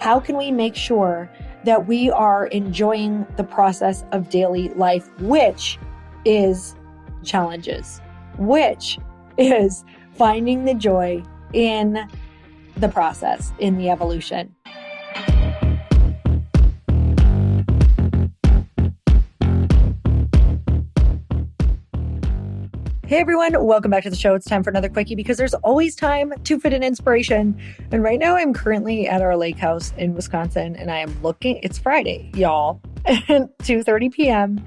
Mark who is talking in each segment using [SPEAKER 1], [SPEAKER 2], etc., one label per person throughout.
[SPEAKER 1] How can we make sure that we are enjoying the process of daily life, which is challenges, which is finding the joy in the process, in the evolution? Hey everyone, welcome back to the show. It's time for another quickie because there's always time to fit in inspiration. And right now I'm currently at our lake house in Wisconsin and I am looking, it's Friday, y'all, at 2:30 p.m.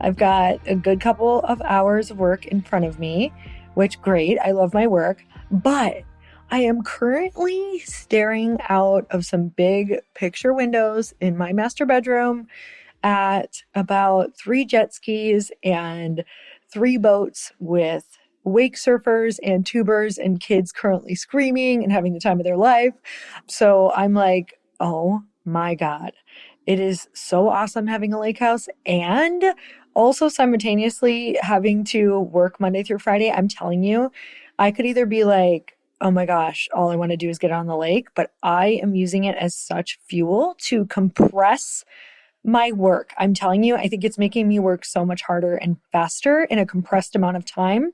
[SPEAKER 1] I've got a good couple of hours of work in front of me, which great, I love my work, but I am currently staring out of some big picture windows in my master bedroom at about 3 jet skis and 3 boats with wake surfers and tubers and kids currently screaming and having the time of their life. So I'm like, oh my God, it is so awesome having a lake house and also simultaneously having to work Monday through Friday. I'm telling you, I could either be like, oh my gosh, all I want to do is get on the lake, but I am using it as such fuel to compress my work. I'm telling you, I think it's making me work so much harder and faster in a compressed amount of time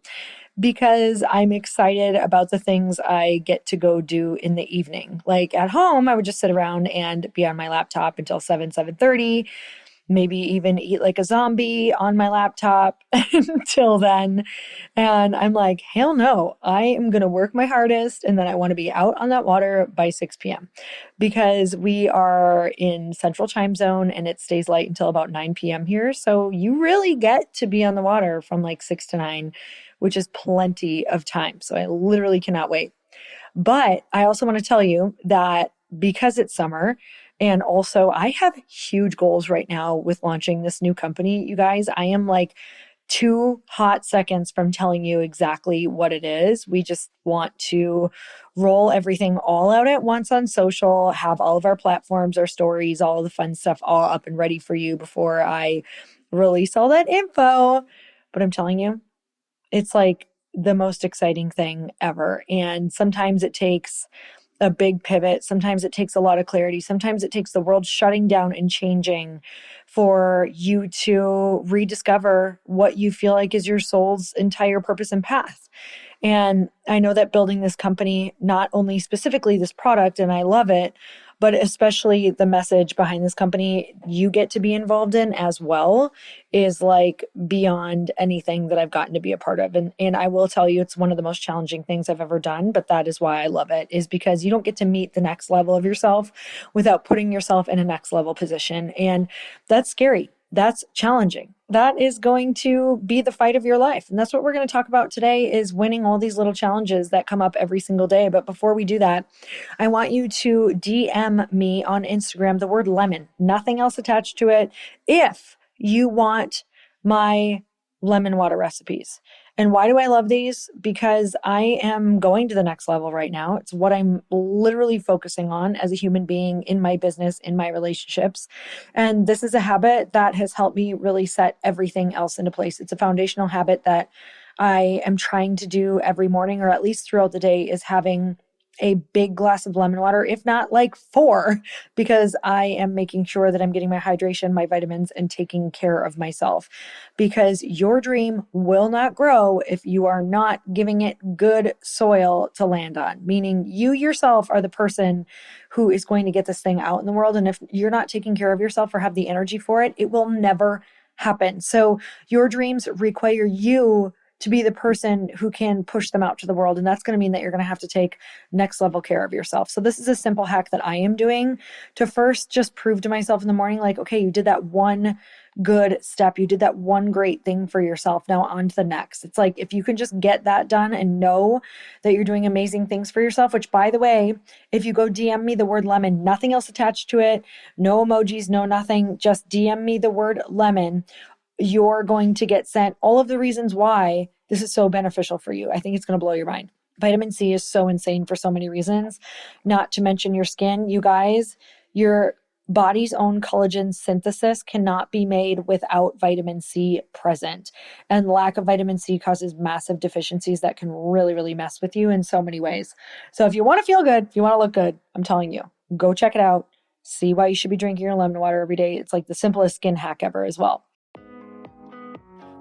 [SPEAKER 1] because I'm excited about the things I get to go do in the evening. Like at home, I would just sit around and be on my laptop until 7:30, maybe even eat like a zombie on my laptop until then. And I'm like, hell no, I am going to work my hardest. And then I want to be out on that water by 6 p.m. because we are in central time zone and it stays light until about 9 p.m. here. So you really get to be on the water from like 6 to 9, which is plenty of time. So I literally cannot wait. But I also want to tell you that because it's summer, and also I have huge goals right now with launching this new company, you guys. I am like 2 hot seconds from telling you exactly what it is. We just want to roll everything all out at once on social, have all of our platforms, our stories, all the fun stuff all up and ready for you before I release all that info. But I'm telling you, it's like the most exciting thing ever. And sometimes it takes a big pivot. Sometimes it takes a lot of clarity. Sometimes it takes the world shutting down and changing for you to rediscover what you feel like is your soul's entire purpose and path. And I know that building this company, not only specifically this product, and I love it, but especially the message behind this company you get to be involved in as well is like beyond anything that I've gotten to be a part of. And I will tell you, it's one of the most challenging things I've ever done, but that is why I love it, is because you don't get to meet the next level of yourself without putting yourself in a next level position. And that's scary. That's challenging. That is going to be the fight of your life. And that's what we're going to talk about today, is winning all these little challenges that come up every single day. But before we do that, I want you to DM me on Instagram, the word lemon, nothing else attached to it, if you want my lemon water recipes. And why do I love these? Because I am going to the next level right now. It's what I'm literally focusing on as a human being in my business, in my relationships. And this is a habit that has helped me really set everything else into place. It's a foundational habit that I am trying to do every morning, or at least throughout the day, is having a big glass of lemon water, if not like 4, because I am making sure that I'm getting my hydration, my vitamins, and taking care of myself. Because your dream will not grow if you are not giving it good soil to land on, meaning you yourself are the person who is going to get this thing out in the world. And if you're not taking care of yourself or have the energy for it, it will never happen. So your dreams require you to be the person who can push them out to the world. And that's going to mean that you're going to have to take next level care of yourself. So this is a simple hack that I am doing to first just prove to myself in the morning, like, okay, you did that one good step. You did that one great thing for yourself. Now on to the next. It's like, if you can just get that done and know that you're doing amazing things for yourself, which, by the way, if you go DM me the word lemon, nothing else attached to it, no emojis, no nothing, just DM me the word lemon, you're going to get sent all of the reasons why this is so beneficial for you. I think it's going to blow your mind. Vitamin C is so insane for so many reasons, not to mention your skin. You guys, your body's own collagen synthesis cannot be made without vitamin C present. And lack of vitamin C causes massive deficiencies that can really, really mess with you in so many ways. So if you want to feel good, if you want to look good, I'm telling you, go check it out. see why you should be drinking your lemon water every day. It's like the simplest skin hack ever as well.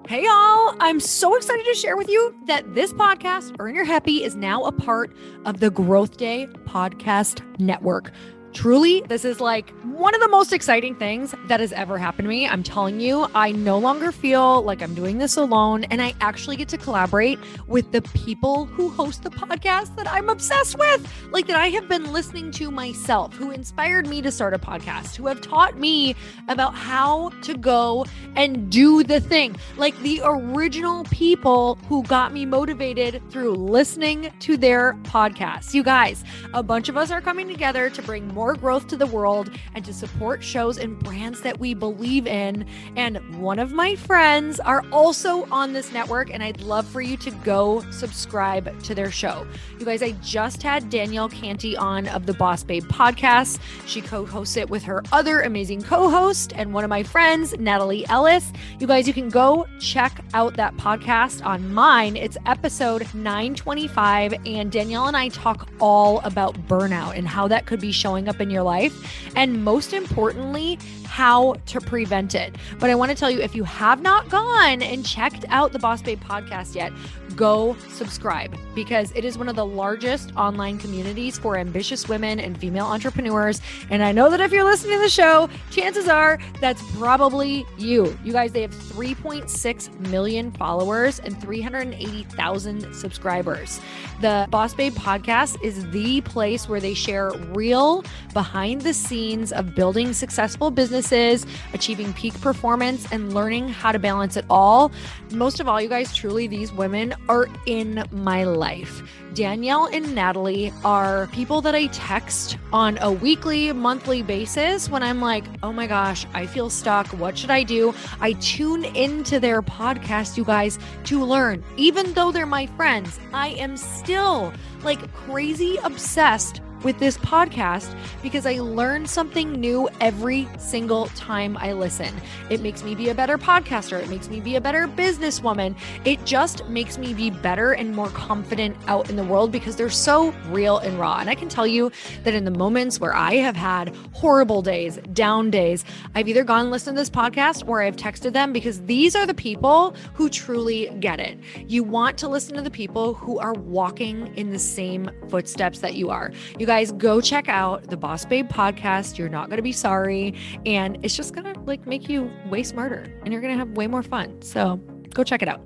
[SPEAKER 1] Hey y'all, I'm so excited to share with you that this podcast, Earn Your Happy, is now a part of the Growth Day Podcast Network. Truly, this is like one of the most exciting things that has ever happened to me. I'm telling you, I no longer feel like I'm doing this alone, and I actually get to collaborate with the people who host the podcast that I'm obsessed with, like that I have been listening to myself, who inspired me to start a podcast, who have taught me about how to go and do the thing, like the original people who got me motivated through listening to their podcasts. You guys, a bunch of us are coming together to bring more growth to the world and to support shows and brands that we believe in. And one of my friends are also on this network, and I'd love for you to go subscribe to their show. You guys, I just had Danielle Canty on of the Boss Babe podcast. She co-hosts it with her other amazing co-host and one of my friends, Natalie Ellis. You guys, you can go check out that podcast on mine. It's episode 925, and Danielle and I talk all about burnout and how that could be showing up in your life, and most importantly, how to prevent it. But I want to tell you, if you have not gone and checked out the Boss Babe podcast yet, go subscribe, because it is one of the largest online communities for ambitious women and female entrepreneurs. And I know that if you're listening to the show, chances are that's probably you. You guys, they have 3.6 million followers and 380,000 subscribers. The Boss Babe podcast is the place where they share real behind the scenes of building successful businesses, achieving peak performance, and learning how to balance it all. Most of all, you guys, truly, these women are in my life. Danielle and Natalie are people that I text on a weekly, monthly basis when I'm like, oh my gosh, I feel stuck. What should I do? I tune into their podcast, you guys, to learn. Even though they're my friends, I am still like crazy obsessed with this podcast because I learn something new every single time I listen. It makes me be a better podcaster. It makes me be a better businesswoman. It just makes me be better and more confident out in the world because they're so real and raw. And I can tell you that in the moments where I have had horrible days, down days, I've either gone and listened to this podcast or I've texted them, because these are the people who truly get it. You want to listen to the people who are walking in the same footsteps that you are. You guys, go check out the Boss Babe podcast. You're not going to be sorry. And it's just going to like make you way smarter, and you're going to have way more fun. So go check it out.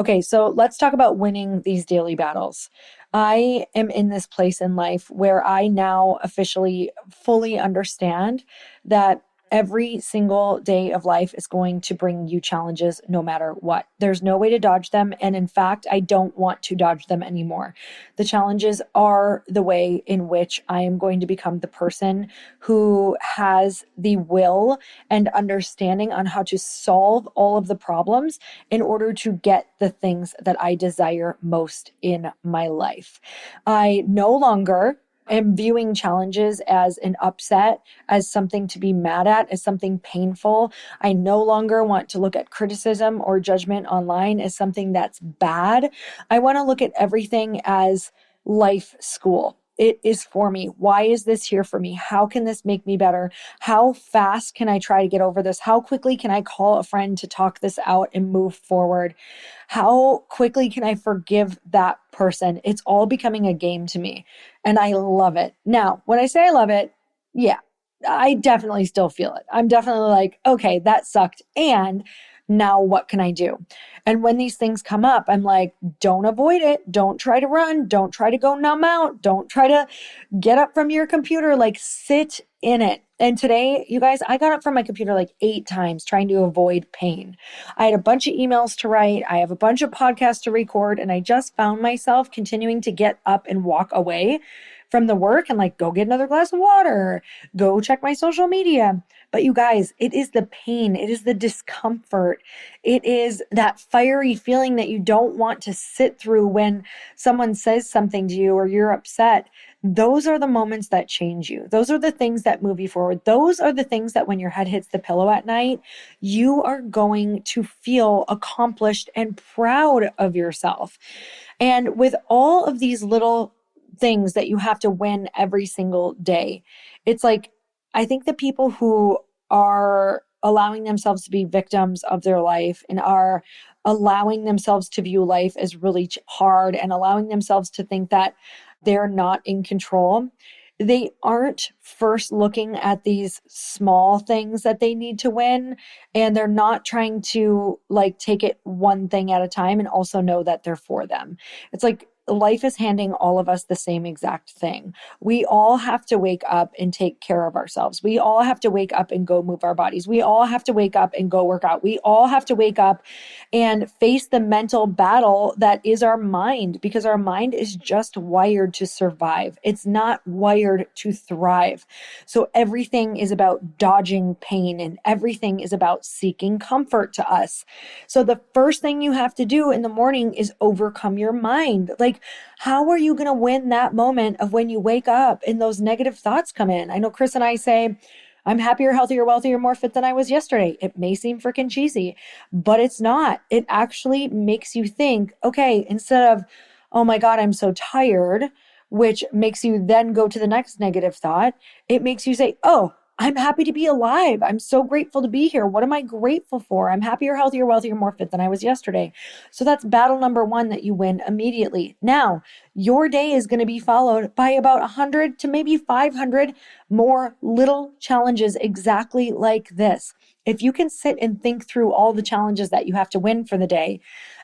[SPEAKER 1] Okay, so let's talk about winning these daily battles. I am in this place in life where I now officially fully understand that every single day of life is going to bring you challenges no matter what. There's no way to dodge them. And in fact, I don't want to dodge them anymore. The challenges are the way in which I am going to become the person who has the will and understanding on how to solve all of the problems in order to get the things that I desire most in my life. I no longer am viewing challenges as an upset, as something to be mad at, as something painful. I no longer want to look at criticism or judgment online as something that's bad. I want to look at everything as life school. It is for me. Why is this here for me? How can this make me better? How fast can I try to get over this? How quickly can I call a friend to talk this out and move forward? How quickly can I forgive that person? It's all becoming a game to me, and I love it. Now, when I say I love it, yeah, I definitely still feel it. I'm definitely like, okay, that sucked. And now what can I do? And when these things come up, I'm like, don't avoid it. Don't try to run. Don't try to go numb out. Don't try to get up from your computer. Like, sit in it. And today, you guys, I got up from my computer like 8 times trying to avoid pain. I had a bunch of emails to write. I have a bunch of podcasts to record. And I just found myself continuing to get up and walk away from the work and like, go get another glass of water, go check my social media. But you guys, it is the pain. It is the discomfort. It is that fiery feeling that you don't want to sit through when someone says something to you or you're upset. Those are the moments that change you. Those are the things that move you forward. Those are the things that when your head hits the pillow at night, you are going to feel accomplished and proud of yourself. And with all of these little things that you have to win every single day. It's like, I think the people who are allowing themselves to be victims of their life and are allowing themselves to view life as really hard and allowing themselves to think that they're not in control, they aren't first looking at these small things that they need to win, and they're not trying to like take it one thing at a time and also know that they're for them. It's like life is handing all of us the same exact thing. We all have to wake up and take care of ourselves. We all have to wake up and go move our bodies. We all have to wake up and go work out. We all have to wake up and face the mental battle that is our mind, because our mind is just wired to survive. It's not wired to thrive. So everything is about dodging pain and everything is about seeking comfort to us. So the first thing you have to do in the morning is overcome your mind. Like, how are you going to win that moment of when you wake up and those negative thoughts come in? I know Chris and I say, I'm happier, healthier, wealthier, more fit than I was yesterday. It may seem freaking cheesy, but it's not. It actually makes you think, okay, instead of, oh my God, I'm so tired, which makes you then go to the next negative thought, it makes you say, oh, I'm happy to be alive. I'm so grateful to be here. What am I grateful for? I'm happier, healthier, wealthier, more fit than I was yesterday. So that's battle number one that you win immediately. Now, your day is going to be followed by about 100 to maybe 500 more little challenges exactly like this. If you can sit and think through all the challenges that you have to win for the day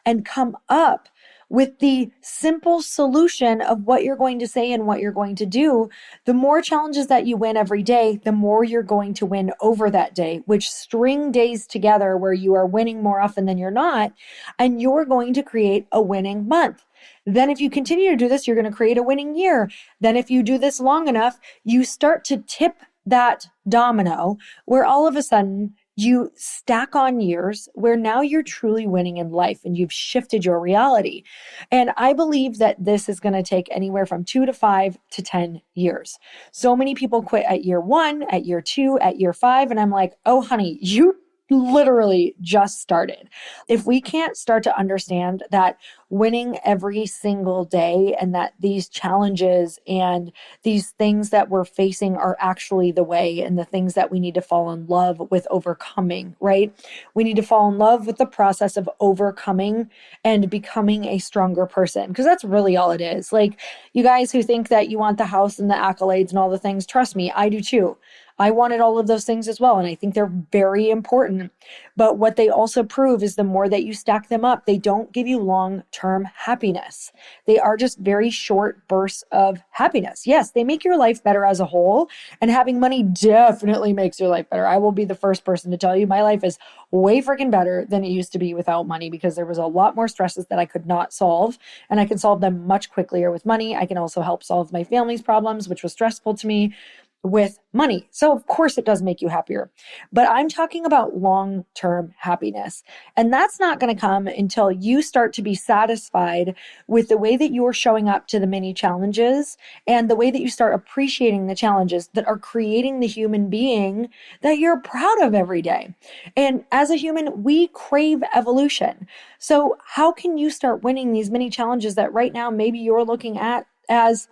[SPEAKER 1] and come up with the simple solution of what you're going to say and what you're going to do, the more challenges that you win every day, the more you're going to win over that day, which string days together where you are winning more often than you're not, and you're going to create a winning month. Then if you continue to do this, you're going to create a winning year. Then if you do this long enough, you start to tip that domino where all of a sudden you stack on years where now you're truly winning in life and you've shifted your reality. And I believe that this is going to take anywhere from 2 to 5 to 10 years. So many people quit at year 1, at year 2, at year 5. And I'm like, oh, honey, you literally just started. If we can't start to understand that winning every single day and that these challenges and these things that we're facing are actually the way and the things that we need to fall in love with overcoming, right? We need to fall in love with the process of overcoming and becoming a stronger person, because that's really all it is. Like, you guys who think that you want the house and the accolades and all the things, trust me, I do too. I wanted all of those things as well. And I think they're very important. But what they also prove is the more that you stack them up, they don't give you long-term happiness. They are just very short bursts of happiness. Yes, they make your life better as a whole. And having money definitely makes your life better. I will be the first person to tell you my life is way freaking better than it used to be without money, because there was a lot more stresses that I could not solve. And I can solve them much quicker with money. I can also help solve my family's problems, which was stressful to me, with money. So of course it does make you happier, but I'm talking about long-term happiness. And that's not going to come until you start to be satisfied with the way that you're showing up to the many challenges and the way that you start appreciating the challenges that are creating the human being that you're proud of every day. And as a human, we crave evolution. So how can you start winning these many challenges that right now maybe you're looking at as,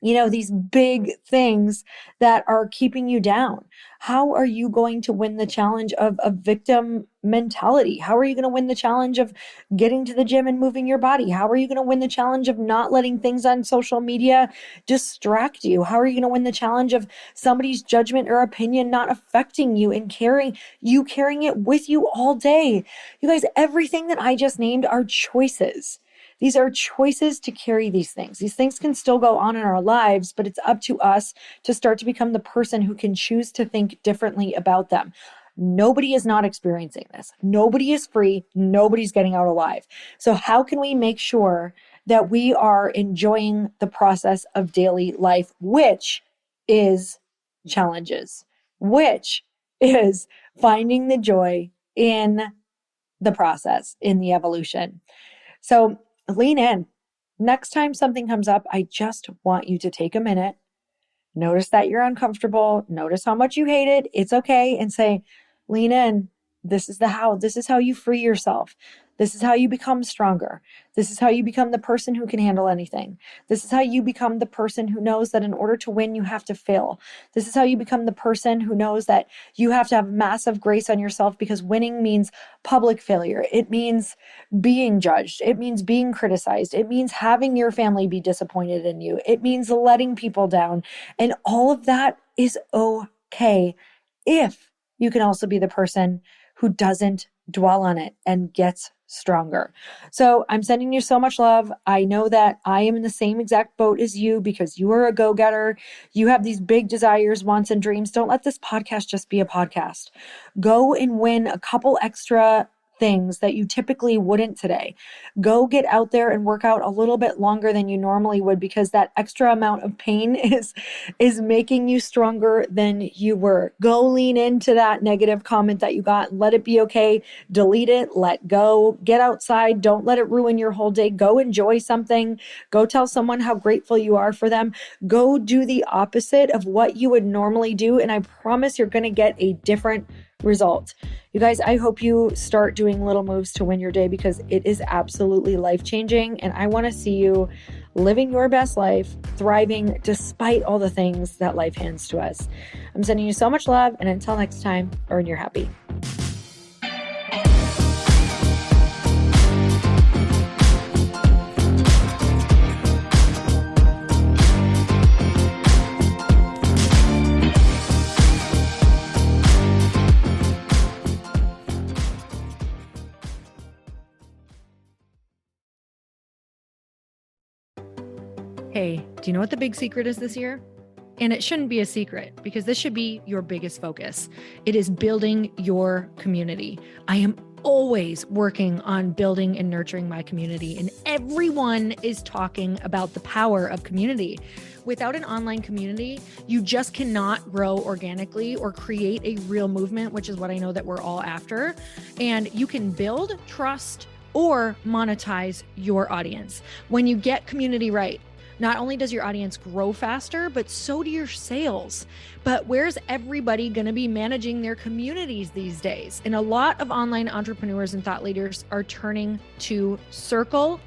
[SPEAKER 1] you know, these big things that are keeping you down? How are you going to win the challenge of a victim mentality? How are you going to win the challenge of getting to the gym and moving your body? How are you going to win the challenge of not letting things on social media distract you? How are you going to win the challenge of somebody's judgment or opinion not affecting you and carrying it with you all day? You guys, everything that I just named are choices. These are choices to carry these things. These things can still go on in our lives, but it's up to us to start to become the person who can choose to think differently about them. Nobody is not experiencing this. Nobody is free. Nobody's getting out alive. So how can we make sure that we are enjoying the process of daily life, which is challenges, which is finding the joy in the process, in the evolution? So lean in. Next time something comes up, I just want you to take a minute, notice that you're uncomfortable, notice how much you hate it. It's okay. And say, lean in. This is how you free yourself. This is how you become stronger. This is how you become the person who can handle anything. This is how you become the person who knows that in order to win, you have to fail. This is how you become the person who knows that you have to have massive grace on yourself, because winning means public failure. It means being judged. It means being criticized. It means having your family be disappointed in you. It means letting people down. And all of that is okay if you can also be the person who doesn't dwell on it and gets stronger. So I'm sending you so much love. I know that I am in the same exact boat as you, because you are a go-getter. You have these big desires, wants, and dreams. Don't let this podcast just be a podcast. Go and win a couple extra things that you typically wouldn't today. Go get out there and work out a little bit longer than you normally would, because that extra amount of pain is making you stronger than you were. Go lean into that negative comment that you got. Let it be okay. Delete it. Let go. Get outside. Don't let it ruin your whole day. Go enjoy something. Go tell someone how grateful you are for them. Go do the opposite of what you would normally do. And I promise you're going to get a different result. You guys, I hope you start doing little moves to win your day, because it is absolutely life-changing. And I want to see you living your best life, thriving despite all the things that life hands to us. I'm sending you so much love. And until next time, earn your happy. Hey, do you know what the big secret is this year? And it shouldn't be a secret, because this should be your biggest focus. It is building your community. I am always working on building and nurturing my community, and everyone is talking about the power of community. Without an online community, you just cannot grow organically or create a real movement, which is what I know that we're all after. And you can build trust or monetize your audience. When you get community right, not only does your audience grow faster, but so do your sales. But where's everybody going to be managing their communities these days? And a lot of online entrepreneurs and thought leaders are turning to Circle.so.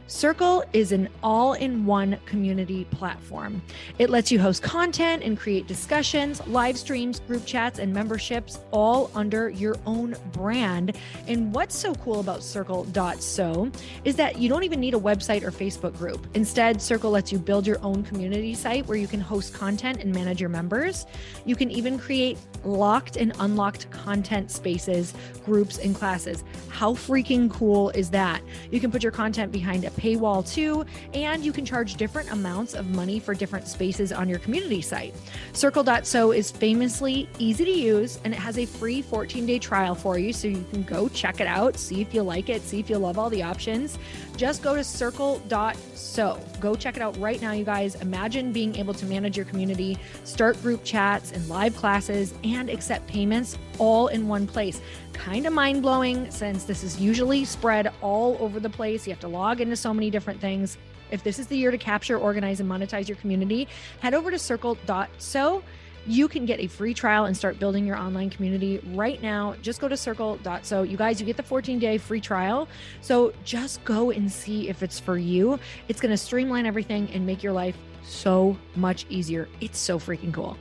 [SPEAKER 1] Circle is an all-in-one community platform. It lets you host content and create discussions, live streams, group chats, and memberships, all under your own brand. And what's so cool about Circle.so is that you don't even need a website or Facebook group. Instead, Circle lets you build your own community site where you can host content and manage your members. You can even create locked and unlocked content spaces, groups, and classes. How freaking cool is that? You can put your content behind a paywall too, and you can charge different amounts of money for different spaces on your community site. Circle.so is famously easy to use, and it has a free 14-day trial for you, so you can go check it out, see if you like it, see if you love all the options. Just go to Circle.so. Go check it out right now, you guys. Imagine being able to manage your community, start group chats and live classes, and accept payments all in one place. Kind of mind-blowing, since this is usually spread all over the place. You have to log into so many different things. If this is the year to capture, organize, and monetize your community, head over to Circle.so. You can get a free trial and start building your online community right now. Just go to Circle.so. You guys, you get the 14-day free trial. So just go and see if it's for you. It's going to streamline everything and make your life so much easier. It's so freaking cool.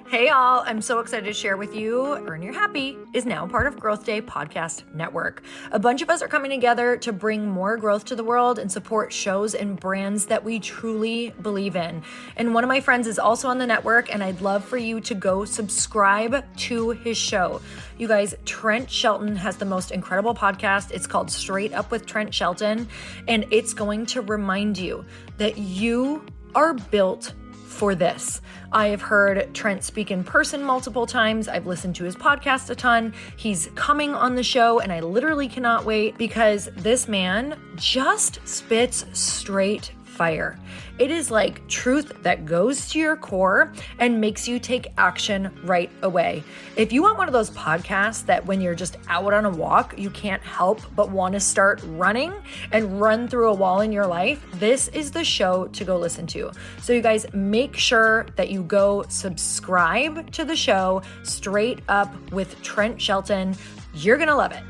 [SPEAKER 1] Hey y'all, I'm so excited to share with you, Earn Your Happy is now part of Growth Day Podcast Network. A bunch of us are coming together to bring more growth to the world and support shows and brands that we truly believe in. And one of my friends is also on the network, and I'd love for you to go subscribe to his show. You guys, Trent Shelton has the most incredible podcast. It's called Straight Up with Trent Shelton, and it's going to remind you that you are built for this. I have heard Trent speak in person multiple times. I've listened to his podcast a ton. He's coming on the show, and I literally cannot wait, because this man just spits straight fire. It is like truth that goes to your core and makes you take action right away. If you want one of those podcasts that when you're just out on a walk, you can't help but want to start running and run through a wall in your life, this is the show to go listen to. So you guys, make sure that you go subscribe to the show, Straight Up with Trent Shelton. You're going to love it.